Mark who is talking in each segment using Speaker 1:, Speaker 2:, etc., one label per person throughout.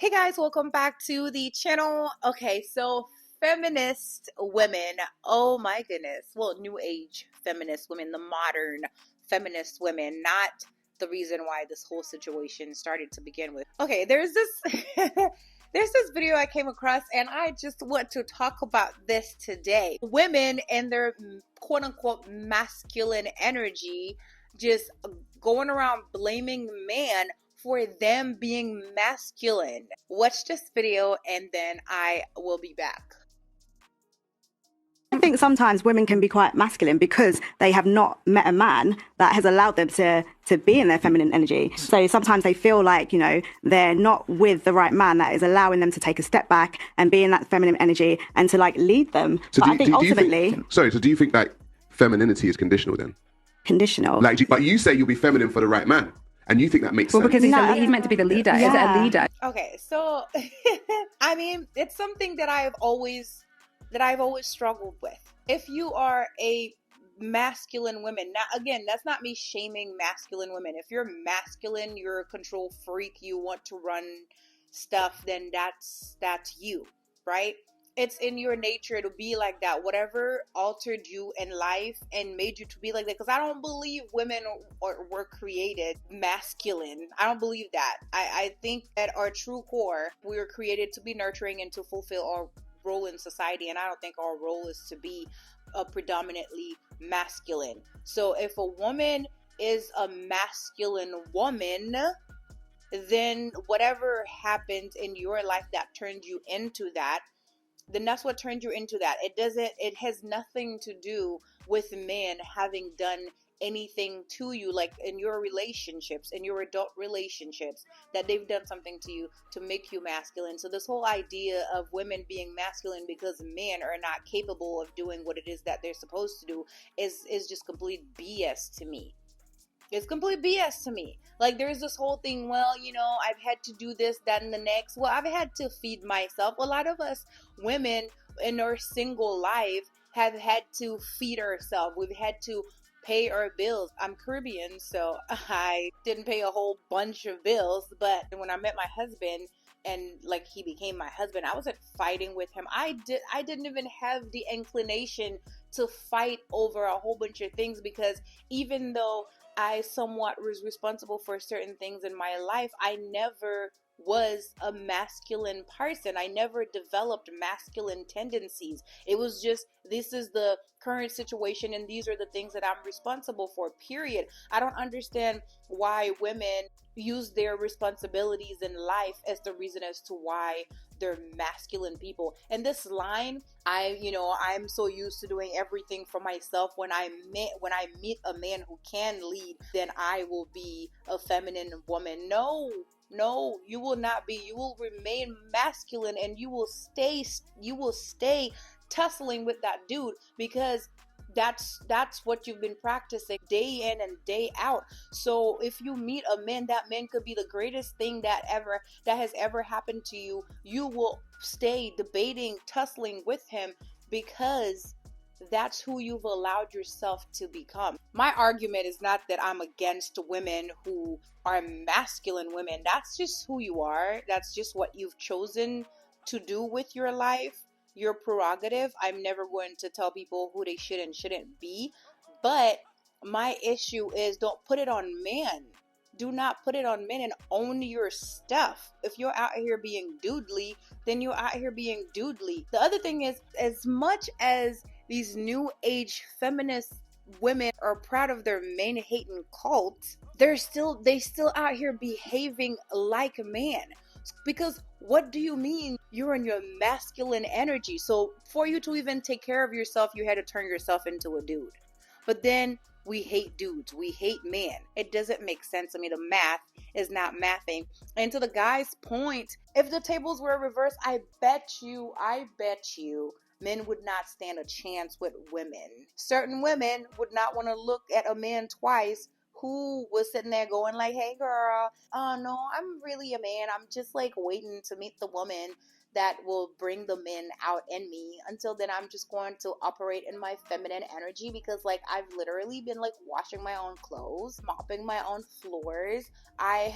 Speaker 1: Hey guys, welcome back to the channel. Okay, so feminist women, oh my goodness. Well, new age feminist women, the modern feminist women, not the reason why this whole situation started to begin with. Okay, there's this there's this video I came across and I just want to talk about this today. Women and their quote unquote masculine energy just going around blaming man for them being masculine. Watch this video and then I will be back.
Speaker 2: I think sometimes women can be quite masculine because they have not met a man that has allowed them to be in their feminine energy. So sometimes they feel like, they're not with the right man that is allowing them to take a step back and be in that feminine energy and to like lead them.
Speaker 3: So
Speaker 2: but I think ultimately...
Speaker 3: so do you think that femininity is conditional then?
Speaker 2: Conditional?
Speaker 3: But you say you'll be feminine for the right man. And you think that makes sense?
Speaker 4: Well, because he's meant to be the leader. Yeah. Is it a leader?
Speaker 1: Okay, so I mean, it's something that I've always struggled with. If you are a masculine woman, now again, that's not me shaming masculine women. If you're masculine, you're a control freak, you want to run stuff, then that's you, right? It's in your nature to be like that. Whatever altered you in life and made you to be like that. Because I don't believe women were created masculine. I don't believe that. I think at our true core, we were created to be nurturing and to fulfill our role in society. And I don't think our role is to be a predominantly masculine. So if a woman is a masculine woman, then whatever happens in your life that turned you into that, then that's what turned you into that. It has nothing to do with men having done anything to you, like in your relationships, in your adult relationships, that they've done something to you to make you masculine. So this whole idea of women being masculine because men are not capable of doing what it is that they're supposed to do is just complete BS to me. It's complete BS to me. Like, there's this whole thing, well, I've had to do this, that, and the next. Well, I've had to feed myself. A lot of us women in our single life have had to feed ourselves. We've had to pay our bills. I'm Caribbean, so I didn't pay a whole bunch of bills. But when I met my husband and like he became my husband, I wasn't fighting with him. I didn't even have the inclination to fight over a whole bunch of things, because even though I somewhat was responsible for certain things in my life, I never was a masculine person. I never developed masculine tendencies. It was just, this is the current situation and these are the things that I'm responsible for, period. I don't understand why women use their responsibilities in life as the reason as to why they're masculine people. And this line, I'm so used to doing everything for myself. When I meet a man who can lead, then I will be a feminine woman. No, you will not be. You will remain masculine and you will stay tussling with that dude, because that's what you've been practicing day in and day out. So if you meet a man, that man could be the greatest thing that has ever happened to you. You will stay debating, tussling with him, because that's who you've allowed yourself to become. My argument is not that I'm against women who are masculine women. That's just who you are. That's just what you've chosen to do with your life. Your prerogative. I'm never going to tell people who they should and shouldn't be. But my issue is, don't put it on men. Do not put it on men and own your stuff. If you're out here being doodly, then you're out here being doodly. The other thing is, as much as these new age feminist women are proud of their man-hating cult, they still out here behaving like a man. Because what do you mean you're in your masculine energy? So for you to even take care of yourself, you had to turn yourself into a dude. But then we hate dudes. We hate men. It doesn't make sense. I mean, the math is not mathing. And to the guy's point, if the tables were reversed, I bet you men would not stand a chance with women. Certain women would not want to look at a man twice who was sitting there going like, hey girl, oh no, I'm really a man. I'm just like waiting to meet the woman that will bring the men out in me. Until then, I'm just going to operate in my feminine energy, because like I've literally been like washing my own clothes, mopping my own floors. I've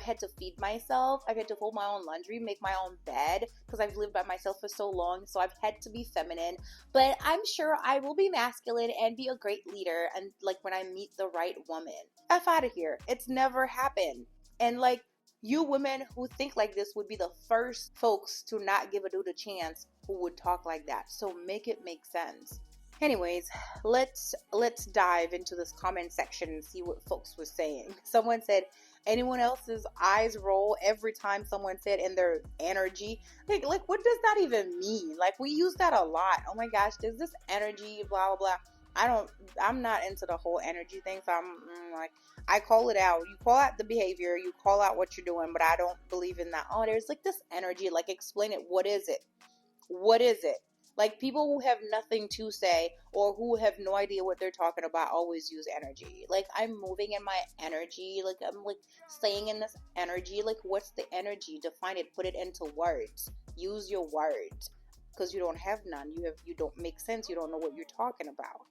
Speaker 1: had to feed myself. I've had to fold my own laundry, make my own bed, because I've lived by myself for so long. So I've had to be feminine, but I'm sure I will be masculine and be a great leader. And like when I meet the right woman, F out of here. It's never happened. And like, you women who think like this would be the first folks to not give a dude a chance who would talk like that. So make it make sense. Anyways, let's dive into this comment section and see what folks were saying. Someone said, anyone else's eyes roll every time someone said in their energy. Like what does that even mean? Like, we use that a lot. Oh my gosh, there's this energy, blah, blah, blah. I'm not into the whole energy thing. So I'm like, I call it out. You call out the behavior, you call out what you're doing, but I don't believe in that. Oh, there's like this energy, like explain it. What is it? What is it? Like, people who have nothing to say or who have no idea what they're talking about always use energy. Like, I'm moving in my energy. Like, I'm like staying in this energy. Like, what's the energy? Define it. Put it into words. Use your words, because you don't have none. You don't make sense. You don't know what you're talking about.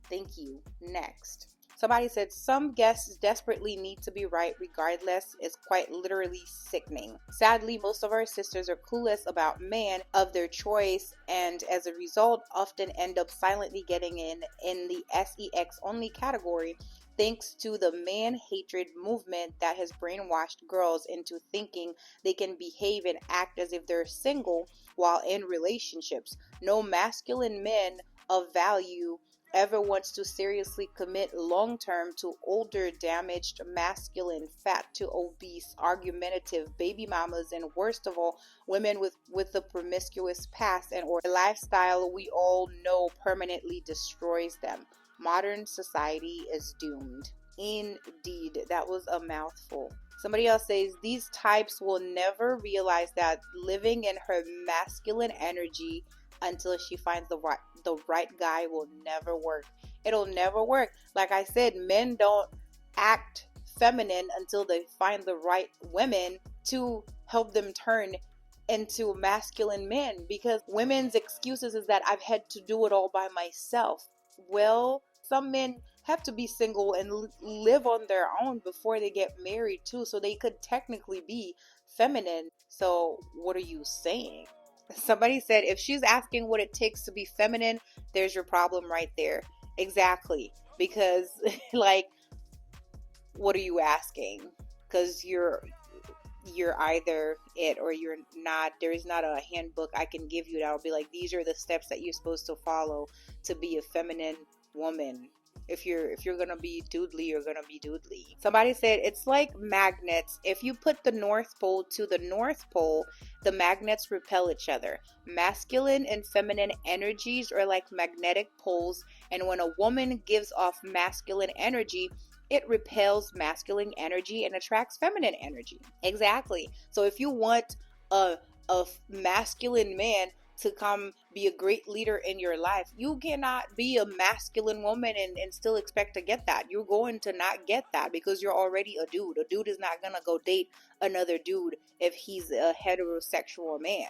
Speaker 1: Thank you. Next. Somebody said, some guests desperately need to be right regardless. It's quite literally sickening. Sadly, most of our sisters are clueless about man of their choice, and as a result often end up silently getting in the sex only category, thanks to the man hatred movement that has brainwashed girls into thinking they can behave and act as if they're single while in relationships. No masculine men of value ever wants to seriously commit long-term to older, damaged, masculine, fat to obese, argumentative baby mamas, and worst of all, women with a promiscuous past and or lifestyle we all know permanently destroys them. Modern society is doomed. Indeed, that was a mouthful. Somebody else says, these types will never realize that living in her masculine energy until she finds the right guy will never work. It'll never work. Like I said, men don't act feminine until they find the right women to help them turn into masculine men, because women's excuses is that I've had to do it all by myself. Well, some men have to be single and live on their own before they get married too, so they could technically be feminine. So what are you saying? Somebody said, if she's asking what it takes to be feminine, there's your problem right there. Exactly. Because like, what are you asking? Because you're either it or you're not. There is not a handbook I can give you that'll be like, these are the steps that you're supposed to follow to be a feminine woman. If you're gonna be doodly, you're gonna be doodly. Somebody said, it's like magnets. If you put the North Pole to the North Pole, the magnets repel each other. Masculine and feminine energies are like magnetic poles, and when a woman gives off masculine energy, it repels masculine energy and attracts feminine energy. Exactly. So if you want a masculine man to come be a great leader in your life, you cannot be a masculine woman and still expect to get that. You're going to not get that because you're already a dude. A dude is not gonna go date another dude if he's a heterosexual man.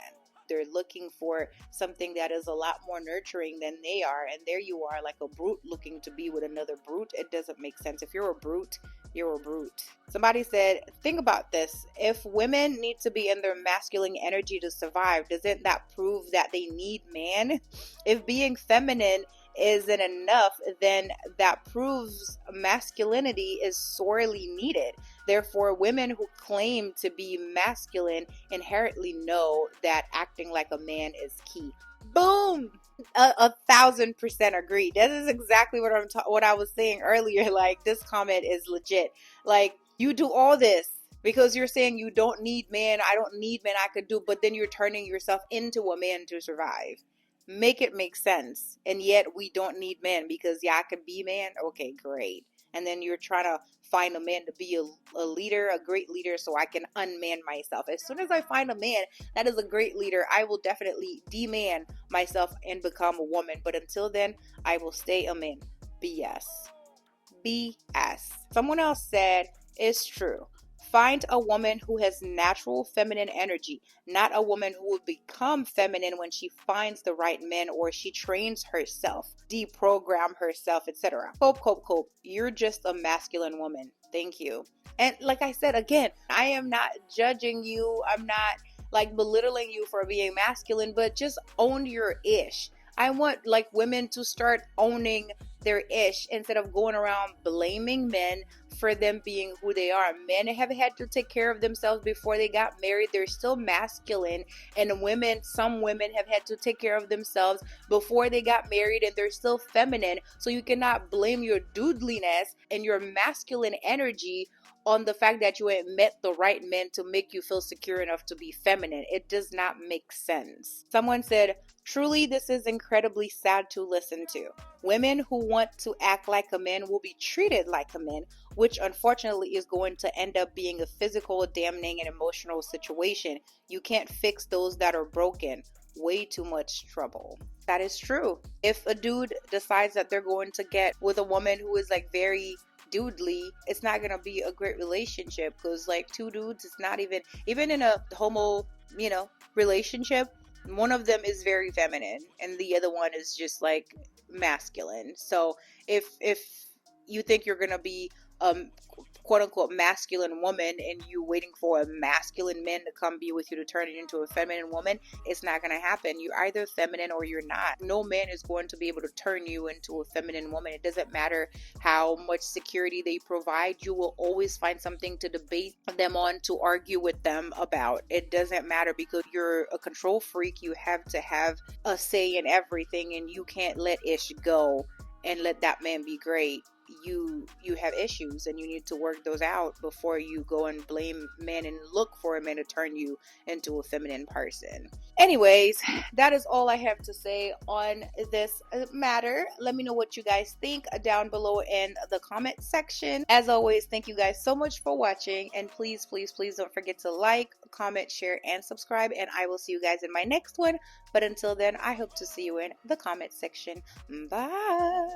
Speaker 1: They're looking for something that is a lot more nurturing than they are, and there you are, like a brute looking to be with another brute. It doesn't make sense. If you're a brute, you're a brute. Somebody said, think about this. If women need to be in their masculine energy to survive, doesn't that prove that they need man? If being feminine isn't enough, then that proves masculinity is sorely needed. Therefore, women who claim to be masculine inherently know that acting like a man is key. Boom! 1,000% agree. This is exactly what I was saying earlier. Like, this comment is legit. Like, you do all this because you're saying you don't need man. I don't need man. I could do, but then you're turning yourself into a man to survive. Make it make sense. And yet we don't need men because I could be man. Okay, great. And then you're trying to find a man to be a leader, a great leader, so I can unman myself. As soon as I find a man that is a great leader, I will definitely de-man myself and become a woman. But until then, I will stay a man. BS. BS. Someone else said, it's true. Find a woman who has natural feminine energy, not a woman who will become feminine when she finds the right man or she trains herself, deprogram herself, etc. Cope. You're just a masculine woman. Thank you. And like I said, again, I am not judging you. I'm not like belittling you for being masculine, but just own your ish. I want like women to start owning their ish instead of going around blaming men for them being who they are. Men have had to take care of themselves before they got married. They're still masculine. And some women have had to take care of themselves before they got married and they're still feminine. So you cannot blame your dudeliness and your masculine energy on the fact that you ain't met the right men to make you feel secure enough to be feminine. It does not make sense. Someone said, truly, this is incredibly sad to listen to. Women who want to act like a man will be treated like a man, which unfortunately is going to end up being a physical, damning, and emotional situation. You can't fix those that are broken. Way too much trouble. That is true. If a dude decides that they're going to get with a woman who is like very dudely, it's not gonna be a great relationship, because like two dudes, it's not even in a homo relationship, one of them is very feminine and the other one is just like masculine. So if you think you're gonna be quote unquote masculine woman and you waiting for a masculine man to come be with you to turn it into a feminine woman, it's not going to happen. You're either feminine or you're not. No man is going to be able to turn you into a feminine woman. It doesn't matter how much security they provide. You will always find something to debate them on, to argue with them about. It doesn't matter, because you're a control freak. You have to have a say in everything, and you can't let ish go and let that man be great. You have issues and you need to work those out before you go and blame men and look for a man to turn you into a feminine person. Anyways, that is all I have to say on this matter. Let me know what you guys think down below in the comment section. As always, thank you guys so much for watching, and please don't forget to like, comment, share, and subscribe, and I will see you guys in my next one. But until then, I hope to see you in the comment section. Bye.